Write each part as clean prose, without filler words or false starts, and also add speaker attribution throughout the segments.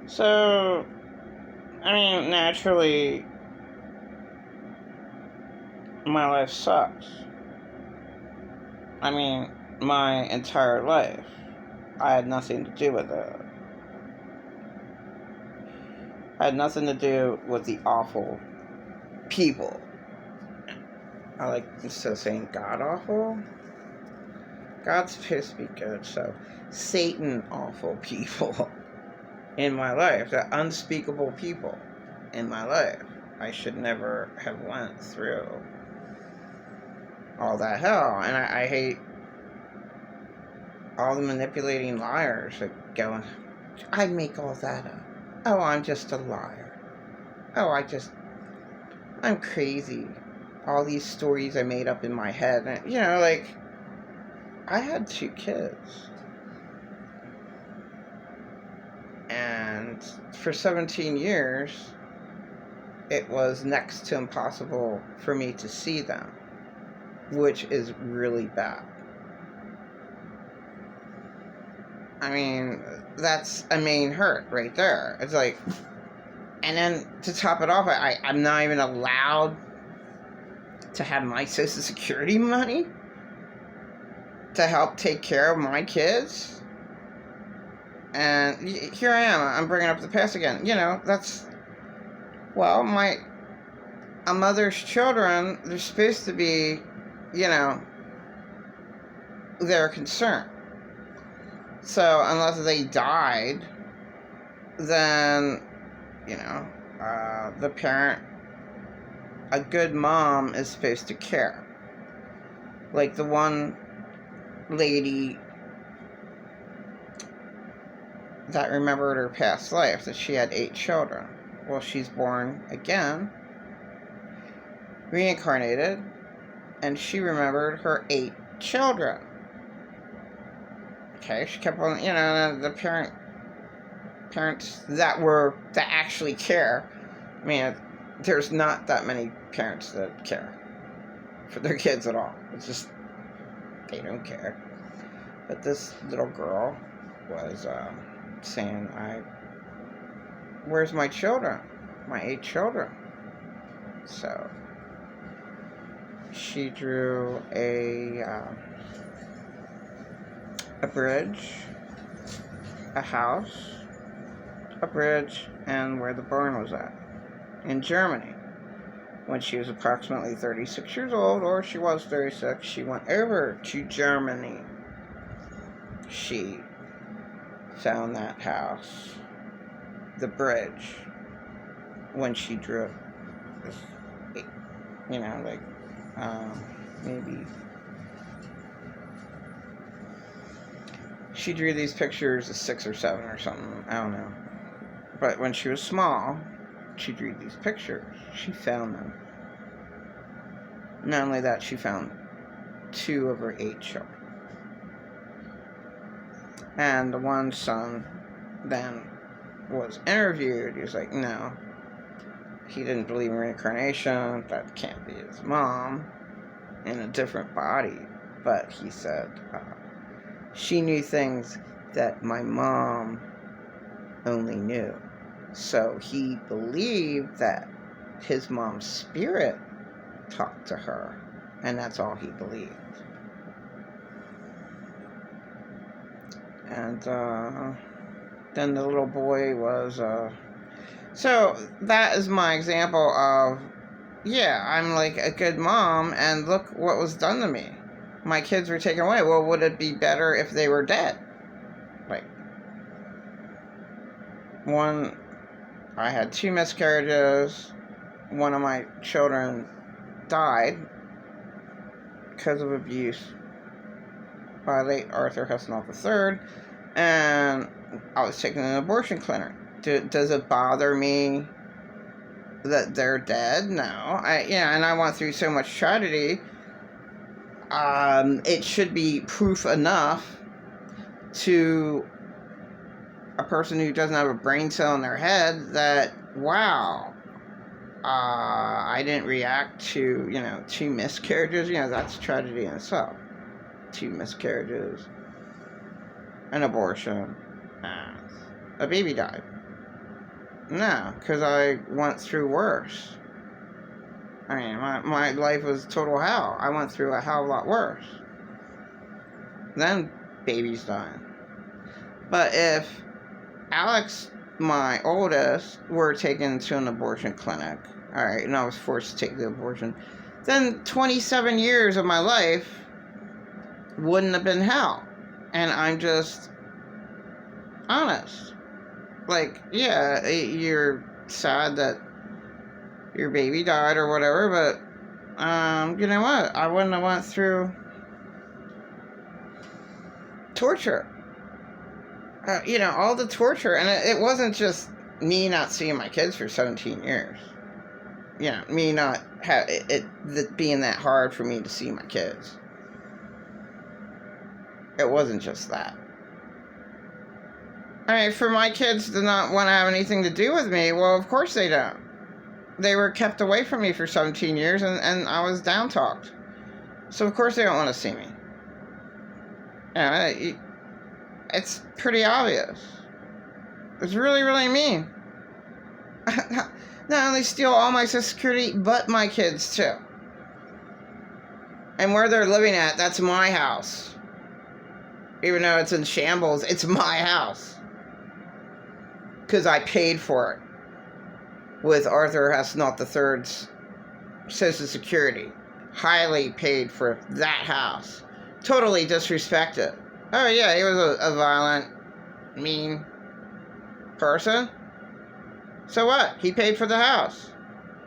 Speaker 1: So, I mean, naturally, my life sucks. I mean, my entire life. I had nothing to do with it. I had nothing to do with the awful people. I like, instead of saying god awful, God's supposed to be good, so Satan awful people in my life, the unspeakable people in my life. I should never have went through all that hell, and I hate all the manipulating liars that go, I make all that up. Oh, I'm just a liar. Oh, I'm crazy. All these stories I made up in my head. And, like, I had 2 kids. And for 17 years, it was next to impossible for me to see them, which is really bad. I mean, that's a main hurt right there. It's like, and then to top it off, I'm not even allowed to have my Social Security money to help take care of my kids. And here I am, I'm bringing up the past again. That's, well, a mother's children, they're supposed to be, their concern. So unless they died, then, the parent, a good mom is supposed to care. Like the one lady that remembered her past life, that she had 8 children. Well, she's born again, reincarnated, and she remembered her 8 children. Okay, she kept on, the parents that actually care. I mean, there's not that many parents that care for their kids at all. It's just, they don't care. But this little girl was saying, where's my children? My 8 children. So she drew a bridge, a house, a bridge, and where the barn was at in Germany. When she was approximately 36 years old, or she was 36, she went over to Germany. She found that house, the bridge, when she drew this, maybe she drew these pictures at 6 or 7 or something, I don't know. But when she was small, she drew these pictures. She found them. Not only that, she found 2 of her 8 children. And the one son then was interviewed. He was like, no, he didn't believe in reincarnation. That can't be his mom in a different body. But he said, she knew things that my mom only knew. So he believed that his mom's spirit talked to her, and that's all he believed. And then the little boy was, so that is my example of, I'm like a good mom, and look what was done to me. My kids were taken away. Well, would it be better if they were dead? Like, I had 2 miscarriages. One of my children died because of abuse by late Arthur Hasselhoff III, and I was taking an abortion clinic. Does it bother me that they're dead? No. And I went through so much tragedy. It should be proof enough to a person who doesn't have a brain cell in their head that, wow, I didn't react to, 2 miscarriages. That's tragedy in itself. 2 miscarriages, an abortion, and a baby died. No, because I went through worse. I mean, my life was total hell. I went through a hell of a lot worse. Then babies dying. But if Alex, my oldest, were taken to an abortion clinic, alright, and I was forced to take the abortion, then 27 years of my life wouldn't have been hell. And I'm just honest. Like, yeah, you're sad that your baby died or whatever, but you know what? I wouldn't have went through torture. All the torture, and it wasn't just me not seeing my kids for 17 years. Me not it being that hard for me to see my kids. It wasn't just that. I mean, for my kids to not want to have anything to do with me, well, of course they don't. They were kept away from me for 17 years, and I was down-talked. So, of course, they don't want to see me. It's pretty obvious. It's really, really mean. Not only steal all my Social Security, but my kids, too. And where they're living at, that's my house. Even though it's in shambles, it's my house. Because I paid for it. With Arthur Hasnot III's Social Security. Highly paid for that house. Totally disrespected. Oh yeah, he was a violent, mean person. So what? He paid for the house.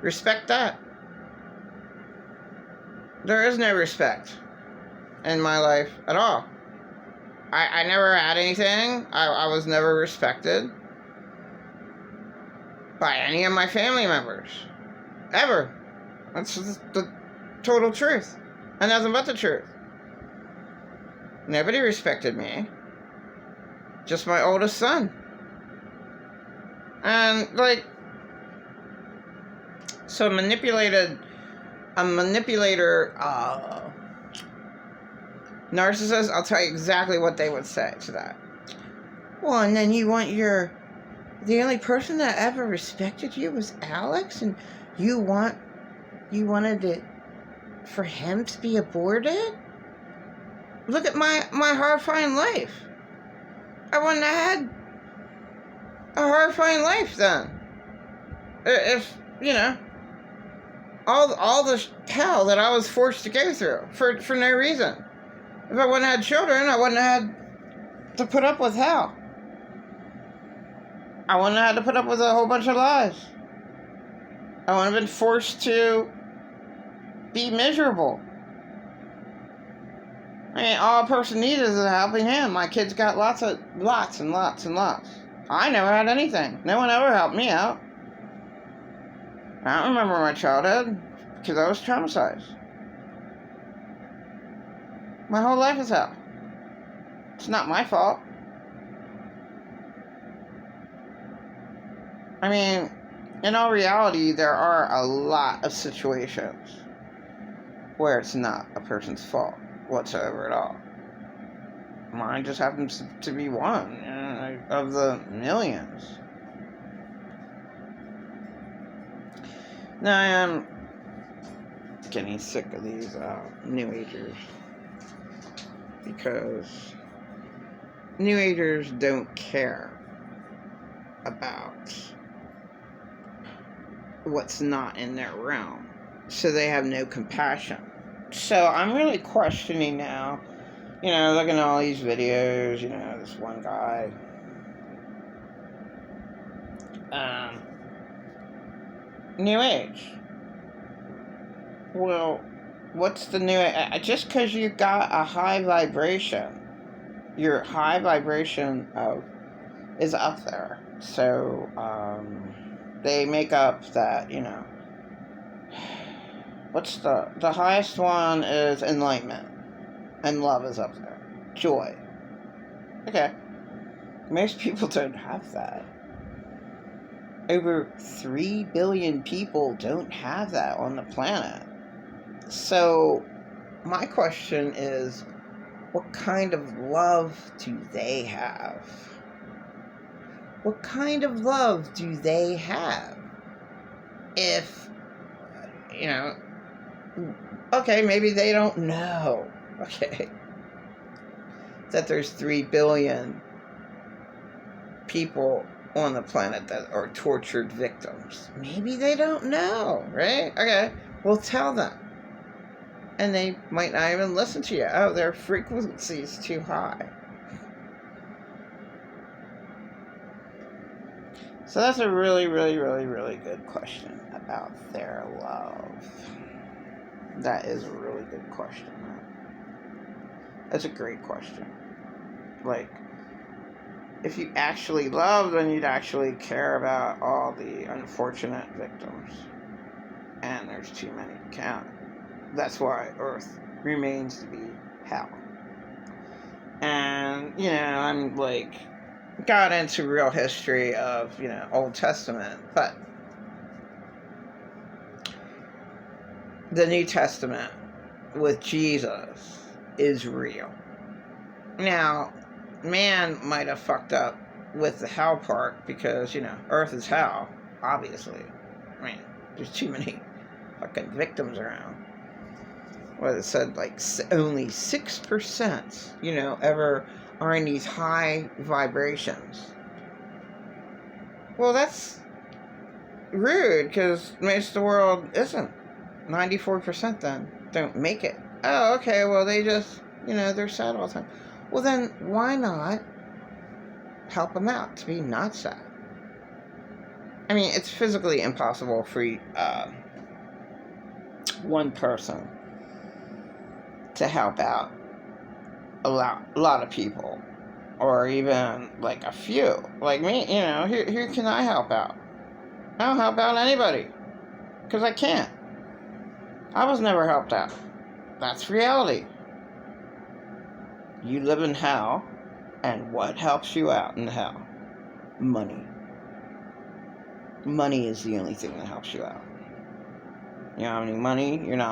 Speaker 1: Respect that. There is no respect in my life at all. I never had anything. I was never respected by any of my family members. Ever. That's the total truth. And nothing but the truth. Nobody respected me. Just my oldest son. And, so a manipulator, narcissist, I'll tell you exactly what they would say to that. Well, and then you want the only person that ever respected you was Alex, and you wanted it for him to be aborted? Look at my horrifying life. I wouldn't have had a horrifying life then. If, all the hell that I was forced to go through for no reason. If I wouldn't have had children, I wouldn't have had to put up with hell. I wouldn't have had to put up with a whole bunch of lies. I wouldn't have been forced to be miserable. I mean, all a person needs is a helping hand. My kids got lots and lots and lots. I never had anything. No one ever helped me out. I don't remember my childhood because I was traumatized. My whole life is hell. It's not my fault. I mean, in all reality, there are a lot of situations where it's not a person's fault whatsoever at all. Mine just happens to be one of the millions. Now I am getting sick of these New Agers, because New Agers don't care about what's not in their realm, so they have no compassion. So I'm really questioning now, looking at all these videos, this one guy, New Age. Well, what's the new, just because you got a high vibration, your high vibration is up there. So, they make up that, what's the highest one is enlightenment, and love is up there. Joy. Okay. Most people don't have that. Over 3 billion people don't have that on the planet. So, my question is, what kind of love do they have? What kind of love do they have? If, okay, maybe they don't know, okay, that there's 3 billion people on the planet that are tortured victims. Maybe they don't know, right? Okay, well, tell them. And they might not even listen to you. Oh, their frequency is too high. So that's a really, really, really, really good question about their love. That is a really good question. That's a great question. Like, if you actually love, then you'd actually care about all the unfortunate victims. And there's too many to count. That's why Earth remains to be hell. And, I'm like, got into real history of, Old Testament, but the New Testament with Jesus is real. Now, man might have fucked up with the hell part because, Earth is hell, obviously. I mean, there's too many fucking victims around. Well, it said like only 6%, ever are in these high vibrations. Well, that's rude because most of the world isn't. 94% then don't make it. Oh, okay, well, they just, they're sad all the time. Well, then why not help them out to be not sad? I mean, it's physically impossible for one person to help out a lot of people, or even like a few. Like me, here can I help out? I don't help out anybody because I can't. I was never helped out. That's reality. You live in hell, and what helps you out in hell? Money. Money is the only thing that helps you out. You don't have any money, you're not